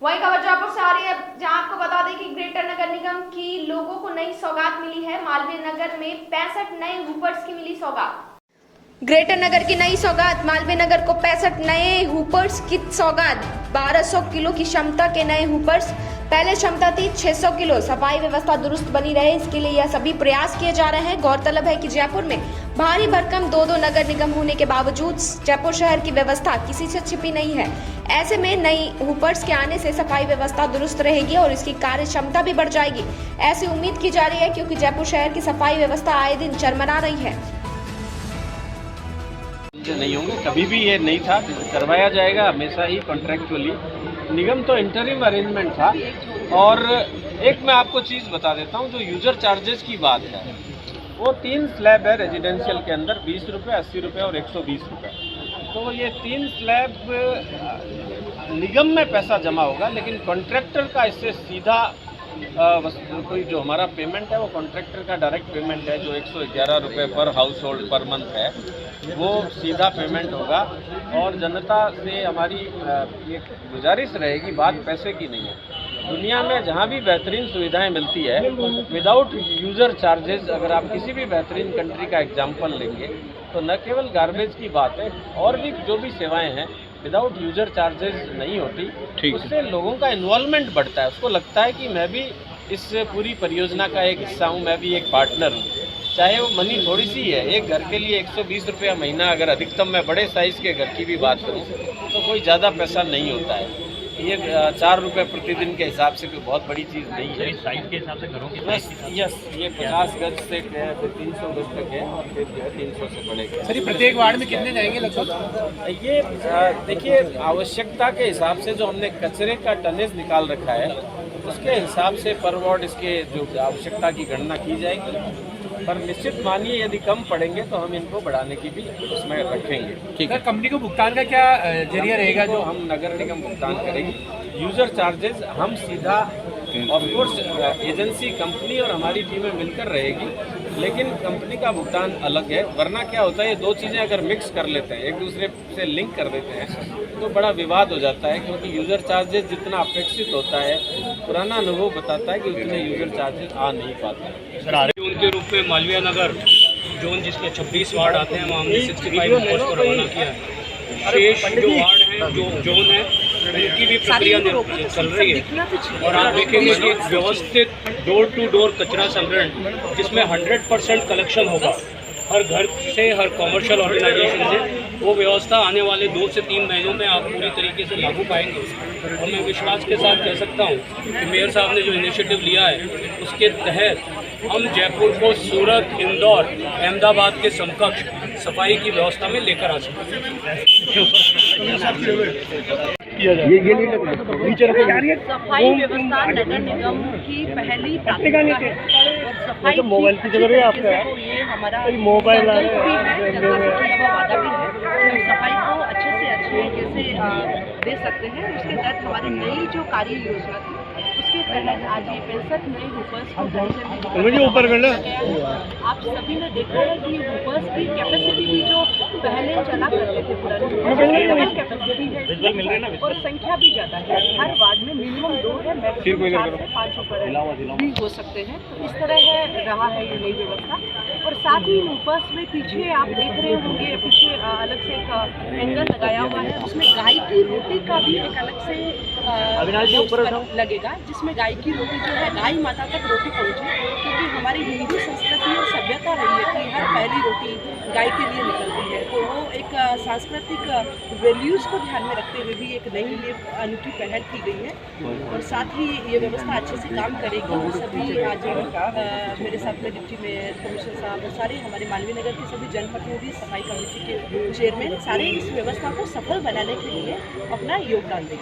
वही खबर जयपुर से आ रही है, जहां आपको बता दें कि ग्रेटर नगर निगम की लोगों को नई सौगात मिली है। मालवीय नगर में 65 नए हुपर्स की मिली सौगात। ग्रेटर नगर की नई सौगात, मालवीय नगर को 65 नए हुपर्स की सौगात। 1200 किलो की क्षमता के नए हुपर्स। पहले क्षमता थी 600 किलो। सफाई व्यवस्था दुरुस्त बनी रहे, इसके लिए यह सभी प्रयास किए जा रहे हैं। गौरतलब है कि जयपुर में भारी भरकम दो नगर निगम होने के बावजूद जयपुर शहर की व्यवस्था किसी से छिपी नहीं है। ऐसे में नई हुपर्स के आने से सफाई व्यवस्था दुरुस्त रहेगी और इसकी कार्य क्षमता भी बढ़ जाएगी, ऐसी उम्मीद की जा रही है, क्योंकि जयपुर शहर की सफाई व्यवस्था आए दिन चरमरा रही है। नहीं होंगे, कभी भी ये नहीं था, करवाया जाएगा हमेशा ही कॉन्ट्रैक्चुअली। निगम तो इंटरिम अरेंजमेंट था। और एक मैं आपको चीज़ बता देता हूँ, जो यूज़र चार्जेस की बात है, वो 3 स्लैब है रेजिडेंशियल के अंदर, 20 रुपये, 80 रुपये और 120 रुपये। तो ये 3 स्लैब निगम में पैसा जमा होगा, लेकिन कॉन्ट्रैक्टर का इससे सीधा कोई जो हमारा पेमेंट है वो कॉन्ट्रैक्टर का डायरेक्ट पेमेंट है, जो 111 रुपये पर हाउस होल्ड पर मंथ है, वो सीधा पेमेंट होगा। और जनता से हमारी ये गुजारिश रहेगी, बात पैसे की नहीं है। दुनिया में जहाँ भी बेहतरीन सुविधाएं मिलती है विदाउट यूज़र चार्जेस, अगर आप किसी भी बेहतरीन कंट्री का एग्जांपल लेंगे तो न केवल गार्बेज की बात है, और भी जो भी सेवाएं हैं विदाउट यूज़र चार्जेस नहीं होती। उससे लोगों का इन्वॉल्वमेंट बढ़ता है, उसको लगता है कि मैं भी इस पूरी परियोजना का एक हिस्सा हूँ, मैं भी एक पार्टनर हूँ। चाहे वो मनी थोड़ी सी है, एक घर के लिए 120 रुपया महीना, अगर अधिकतम मैं बड़े साइज़ के घर की भी बात करूँ तो कोई ज़्यादा पैसा नहीं होता है। ये 4 रुपये प्रतिदिन के हिसाब से कोई बहुत बड़ी चीज़ नहीं है। साइज के हिसाब से घरों की बस यस, ये 50 गज से 300 गज तक है, और फिर जो है 300 से बढ़ेगा। सर, प्रत्येक वार्ड में कितने जाएंगे लगभग? ये देखिए, आवश्यकता के हिसाब से जो हमने कचरे का टनेज निकाल रखा है, उसके हिसाब से पर वार्ड इसके जो आवश्यकता की गणना की जाएगी। पर निश्चित मानिए यदि कम पड़ेंगे तो हम इनको बढ़ाने की भी उसमें रखेंगे। ठीक है। कंपनी को भुगतान का क्या जरिया रहेगा? जो हम नगर निगम भुगतान करेगी। यूज़र चार्जेस हम सीधा, ऑफ कोर्स एजेंसी कंपनी और हमारी टीमें मिलकर रहेगी, लेकिन कंपनी का भुगतान अलग है। वरना क्या होता है, ये दो चीज़ें अगर मिक्स कर लेते हैं, एक दूसरे से लिंक कर देते हैं, तो बड़ा विवाद हो जाता है। क्योंकि यूज़र चार्जेस जितना अपेक्षित होता है, पुराना अनुभव बताता है कि उतने यूज़र चार्जेस आ नहीं पाते। जोन के रूप में मालवीय नगर जोन, जिसके 26 वार्ड आते हैं, वहाँ हमने 65 हुपर्स को रवाना किया है। शेष जो वार्ड हैं, जो जोन है, उनकी भी प्रक्रिया चल रही है। और आप देखेंगे कि एक व्यवस्थित डोर टू डोर कचरा संग्रहण, जिसमें 100% कलेक्शन होगा हर घर से, हर कॉमर्शियल ऑर्गेनाइजेशन से। वो व्यवस्था आने वाले 2 से 3 महीनों में आप पूरी तरीके से लागू पाएंगे। और मैं विश्वास के साथ कह सकता हूँ कि मेयर साहब ने जो इनिशिएटिव लिया है, उसके तहत हम जयपुर को सूरत, इंदौर, अहमदाबाद के समकक्ष सफाई की व्यवस्था में लेकर आ सकते हैं। सफाई व्यवस्था नगर निगम की पहली प्राथमिकता है, और सफाई मोबाइल की जगह ये हमारा संकल्प भी है, जनता से किया हुआ वादा भी है कि सफाई को अच्छे से अच्छे तरीके से दे सकते हैं। उसके तहत हमारी नई जो कार्य योजना थी, उसके तहत आज ये 65 नए हुपर्स को ऊपर गया है। आप सभी ने देखा है कि हुपर्स की कैपेसिटी भी जो पहले चला करते थे पुरानी कैपेसिटी है, और संख्या भी ज़्यादा है। हर वार्ड में मिनिमम 2 है, मैक्सिमम 4 से 5 हुपर भी हो सकते हैं। तो इस तरह है रहा है ये नई व्यवस्था। और साथ ही हुपर्स में पीछे आप देख रहे होंगे, पीछे अलग से एक एंगल लगाया हुआ है, उसमें गाय की रोटी का भी एक अलग से लगेगा, जिसमें गाय की रोटी जो है, गाय माता तक रोटी पहुँचे। क्योंकि हमारी हिंदू संस्कृति और सभ्यता रही है कि हर पहली रोटी गाय के लिए निकलती है। तो वो एक सांस्कृतिक वैल्यूज़ को ध्यान में रखते हुए भी एक नई ये अनूठी पहल की गई है। और साथ ही ये व्यवस्था अच्छे से काम करेगी। सभी आज मेरे साथ में डिप्टी मेयर, कमिश्नर साहब और सारे हमारे मालवीय नगर के सभी जनप्रतिनिधि, सफाई कमेटी के चेयरमैन, सारे इस व्यवस्था को सफल बनाने के लिए अपना योगदान देंगे।